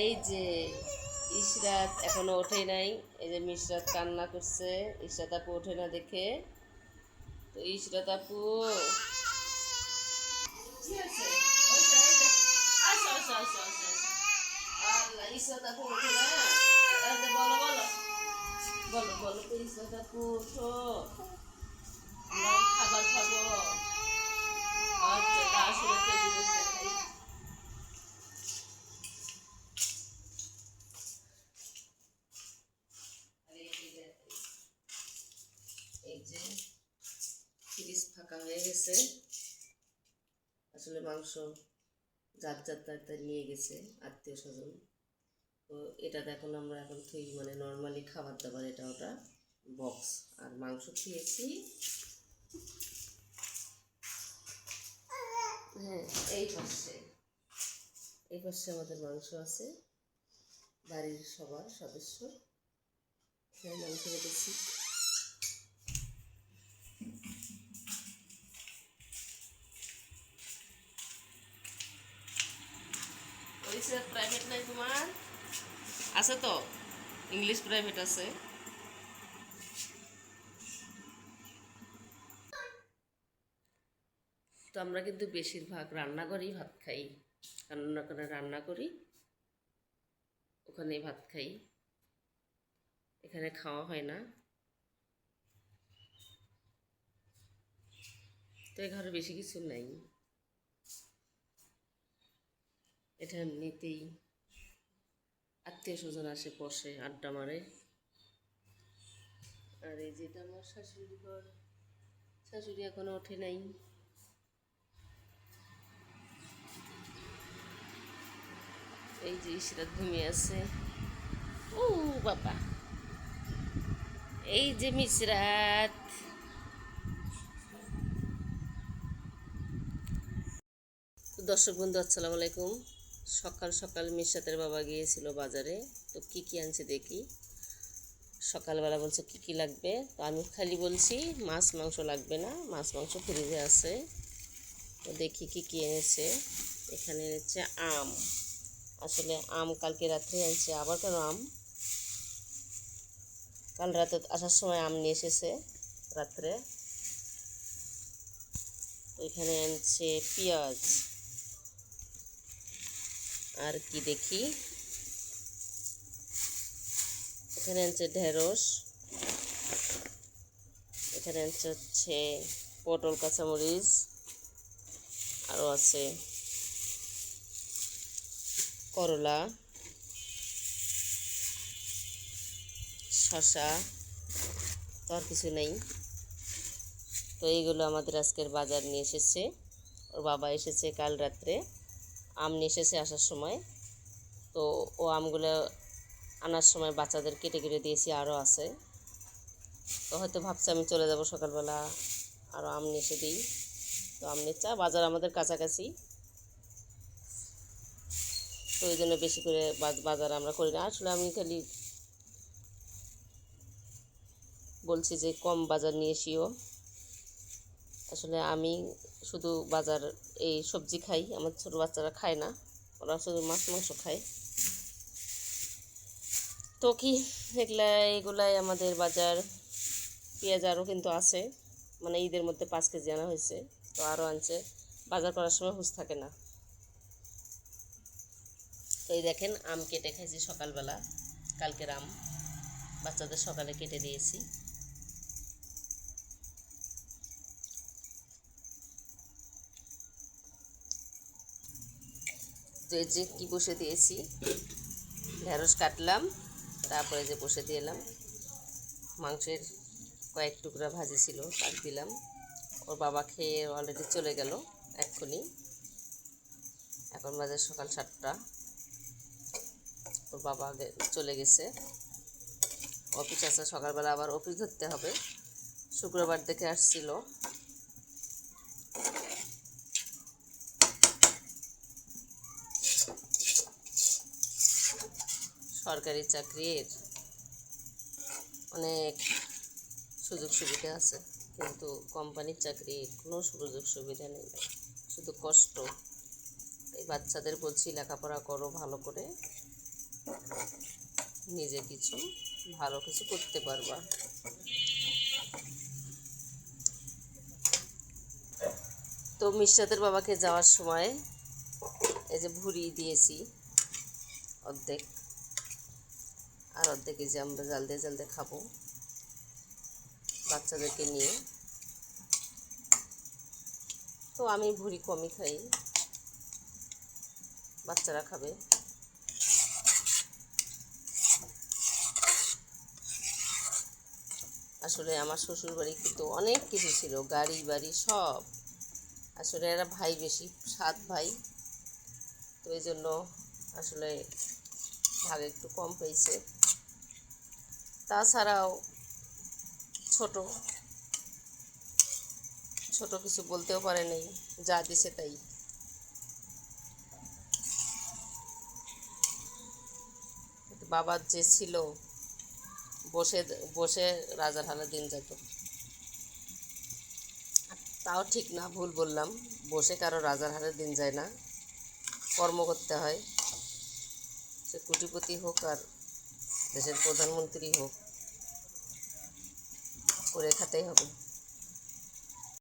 এই যে ইশরাত এখনো ওঠে নাই। এই যে মিশরাত কান্না করছে, ইশরাত আপু ওঠে না দেখে। তো ইশরাত আপু কি আছে? ওই যে, ওই যে। আসো, আসো, আসো, আসো, আসো। আল্লাহ, ইশরাত আপু ওঠে না। বলো, বলো, বলো, বলো তো ইশরাত আপু ওঠো, আমরা খাবার খাবো। আচ্ছা, তা আসলে একটা জিনিস দেখাই। আর এই যে ফ্রিজ ফাঁকা হয়ে গেছে। আসলে মাংস যার যার তার তার নিয়ে গেছে আত্মীয় স্বজন। তো এটা এখন আমরা এখন থুই মানে নর্মালি খাবার দাবার এটা ওটা বক্স। আর মাংস খেয়েছি। হ্যাঁ, এই পাশে এই পাশে আমাদের মাংস আছে, বাড়ির সবার সদস্য। হ্যাঁ, মাংস রেখেছি। প্রাইভেট নাই তোমার? আছে তো, ইংলিশ প্রাইভেট আছে। তো আমরা কিন্তু বেশিরভাগ রান্নাঘরেই ভাত খাই, কারণ ওখানে রান্না করি, ওখানেই ভাত খাই, এখানে খাওয়া হয় না। তো এই ঘরে বেশি কিছু নাই, এটা এমনিতেই আত্মীয় স্বজন আসে, বসে আড্ডা মারে। আর এই যেটা আমার শাশুড়ি ঘর, শাশুড়ি এখনো ওঠে নাই। এই যে ইশরাত ঘুমিয়ে আছে। ও বাবা, এই যে মিশরাত। দর্শক বন্ধু আসসালামু আলাইকুম। সকাল সকাল মিশরাতের বাবা গিয়েছিল বাজারে। তো কি কি আনছে দেখি। সকালবেলা বলছে কি কি লাগবে, তো আমি খালি বলছি মাছ মাংস লাগবে না, মাছ মাংস ফ্রিজে আছে। তো দেখি কি কি এনেছে। এখানে এনেছে আম। আসলে আম কালকে রাত্রে আনছে, আবার কেন আম? কাল রাতে আসার সময় আম নিয়ে এসেছে রাত্রে। তো এখানে আনছে পেঁয়াজ। আর কি দেখি, এখানে আনছে ঢেঁড়স। এখানে আনছে হচ্ছে পটল কাঁচামরিচ। আরও আছে করলা, শসা, তো আর কিছু নেই। তো এইগুলো আমাদের আজকের বাজার নিয়ে এসেছে। ওর বাবা এসেছে কাল রাত্রে, আম নিয়ে এসেছে আসার সময়। তো ও আমগুলো আনার সময় বাচ্চাদের কেটে কেটে দিয়েছি, আরও আছে। তো হয়তো ভাবছি আমি চলে যাব সকালবেলা, আরও আম নিয়ে এসে দিই। তো আম নিচ্ছে, বাজার আমাদের কাছাকাছি, তো ওই জন্য বেশি করে বাজার আমরা করি না। আসলে আমি খালি বলছি যে কম বাজার নিয়ে এসিও। আসলে আমি শুধু বাজার এই সবজি খাই, আমার ছোটো বাচ্চারা খায় না, ওরা শুধু মাছ মাংস খায়। তো কি এগুলাই আমাদের বাজার। পেঁয়াজ আরও কিন্তু আছে, মানে ঈদের মধ্যে 5 কেজি আনা হয়েছে, তো আরও আনছে। বাজার করার সময় হুঁশ থাকে না। তো এই দেখেন আম কেটে খাইছি সকালবেলা, কালকের আম বাচ্চাদের সকালে কেটে দিয়েছি। তো এই যে কী বসে দিয়েছি, ঢেঁড়স কাটলাম, তারপরে যে বসে দিয়ে এলাম মাংসের কয়েক টুকরা ভাজি ছিল তাক দিলাম। ওর বাবা খেয়ে অলরেডি চলে গেল এক্ষুনি, এখন বাজে সকাল 7টা। ওর বাবা চলে গেছে, অফিস আছে, সকালবেলা আবার অফিস ধরতে হবে। শুক্রবার দেখে আসছিল। সরকারি চাকরির অনেক সুযোগ সুবিধা আছে, কিন্তু কোম্পানির চাকরির কোনো সুযোগ সুবিধা নেই, শুধু কষ্ট। এই বাচ্চাদের বলছি লেখাপড়া করো ভালো করে, নিজে কিছু ভালো কিছু করতে পারবা। তো মিশরাতের বাবাকে যাওয়ার সময় এই যে ভুড়ি দিয়েছি অর্ধেক, আর অর্ধেক এই যে আমরা জাল দিয়ে খাবো বাচ্চাদেরকে নিয়ে। তো আমি ভুড়ি কমই খাই, বাচ্চারা খাবে। আসলে আমার শ্বশুর বাড়ি কিন্তু অনেক কিছু ছিল, গাড়ি বাড়ি সব। আসলে এরা ভাই বেশি, 7 ভাই, তো এই জন্য আসলে ভাগ একটু কম পেয়েছে। তাছাড়াও ছোট ছোট কিছু বলতেও পারে নাই, যা দিছে তাই। বাবার যে ছিল বসে বসে রাজার হালে দিন যেত, তাও ঠিক না, ভুল বললাম। বসে কারো রাজার হালে দিন যায় না, কর্ম করতে হয়। সে কোটিপতি হোক আর দেশের প্রধানমন্ত্রী হোক, করে খেতেই হবে।